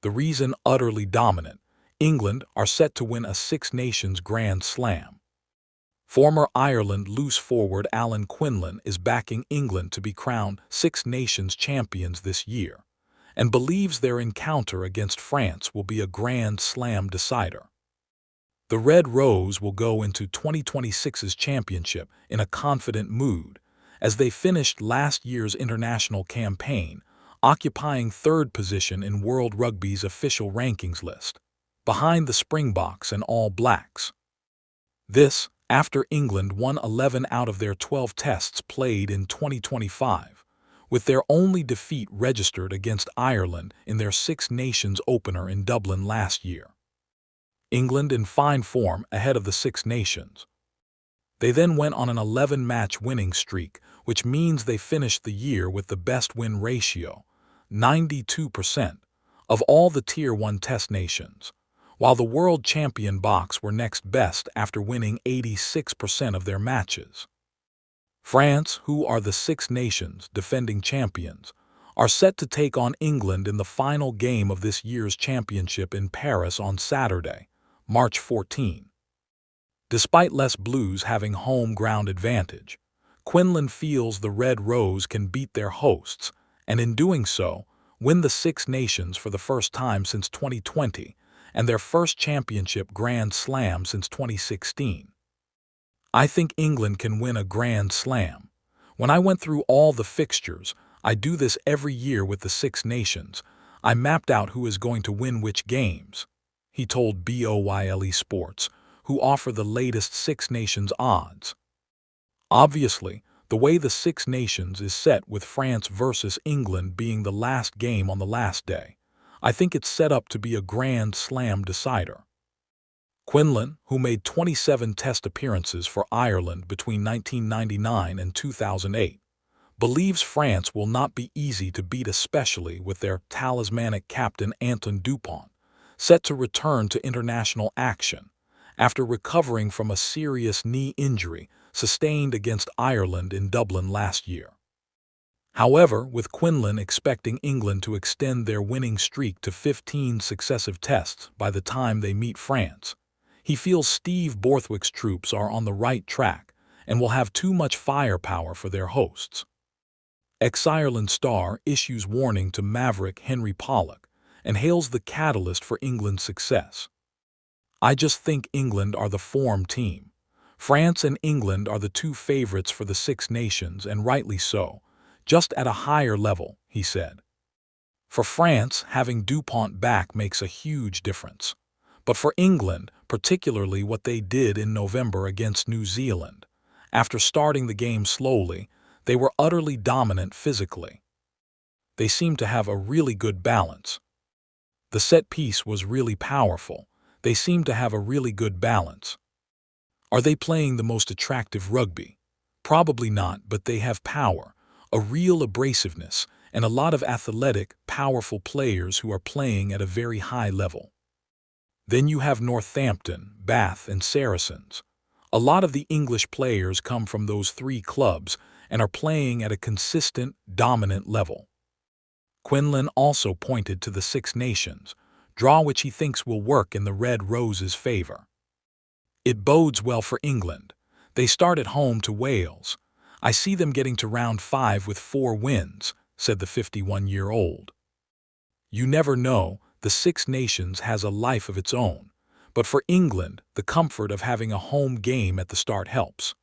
The reason utterly dominant. England are set to win a Six Nations Grand Slam. Former Ireland loose forward Alan Quinlan is backing England to be crowned Six Nations champions this year, and believes their encounter against France will be a Grand Slam decider. The Red Rose will go into 2026's championship in a confident mood, as they finished last year's international campaign, occupying third position in World Rugby's official rankings list, behind the Springboks and All Blacks. This, after England won 11 out of their 12 tests played in 2025, with their only defeat registered against Ireland in their Six Nations opener in Dublin last year. England in fine form ahead of the Six Nations. They then went on an 11-match winning streak, which means they finished the year with the best win ratio, 92%, of all the Tier 1 test nations, while the world champion Boks were next best after winning 86% of their matches. France, who are the Six Nations defending champions, are set to take on England in the final game of this year's championship in Paris on Saturday, March 14. Despite Les Blues having home ground advantage, Quinlan feels the Red Rose can beat their hosts, and in doing so, win the Six Nations for the first time since 2020 and their first championship Grand Slam since 2016. I think England can win a Grand Slam. When I went through all the fixtures, I do this every year with the Six Nations, I mapped out who is going to win which games, he told BOYLE Sports, who offer the latest Six Nations odds. Obviously, the way the Six Nations is set with France versus England being the last game on the last day, I think it's set up to be a Grand Slam decider. Quinlan, who made 27 test appearances for Ireland between 1999 and 2008, believes France will not be easy to beat, especially with their talismanic captain Antoine Dupont, set to return to international action after recovering from a serious knee injury sustained against Ireland in Dublin last year. However, with Quinlan expecting England to extend their winning streak to 15 successive tests by the time they meet France, he feels Steve Borthwick's troops are on the right track and will have too much firepower for their hosts. Ex-Ireland star issues warning to Maverick Henry Pollock and hails the catalyst for England's success. I just think England are the form team. France and England are the two favorites for the Six Nations, and rightly so, just at a higher level, he said. For France, having Dupont back makes a huge difference. But for England, particularly what they did in November against New Zealand, after starting the game slowly, they were utterly dominant physically. They seemed to have a really good balance. The set piece was really powerful. They seemed to have a really good balance. Are they playing the most attractive rugby? Probably not, but they have power, a real abrasiveness, and a lot of athletic, powerful players who are playing at a very high level. Then you have Northampton, Bath, and Saracens. A lot of the English players come from those three clubs and are playing at a consistent, dominant level. Quinlan also pointed to the Six Nations, draw which he thinks will work in the Red Rose's favor. It bodes well for England. They start at home to Wales. I see them getting to round 5 with 4 wins, said the 51-year-old. You never know, the Six Nations has a life of its own, but for England, the comfort of having a home game at the start helps.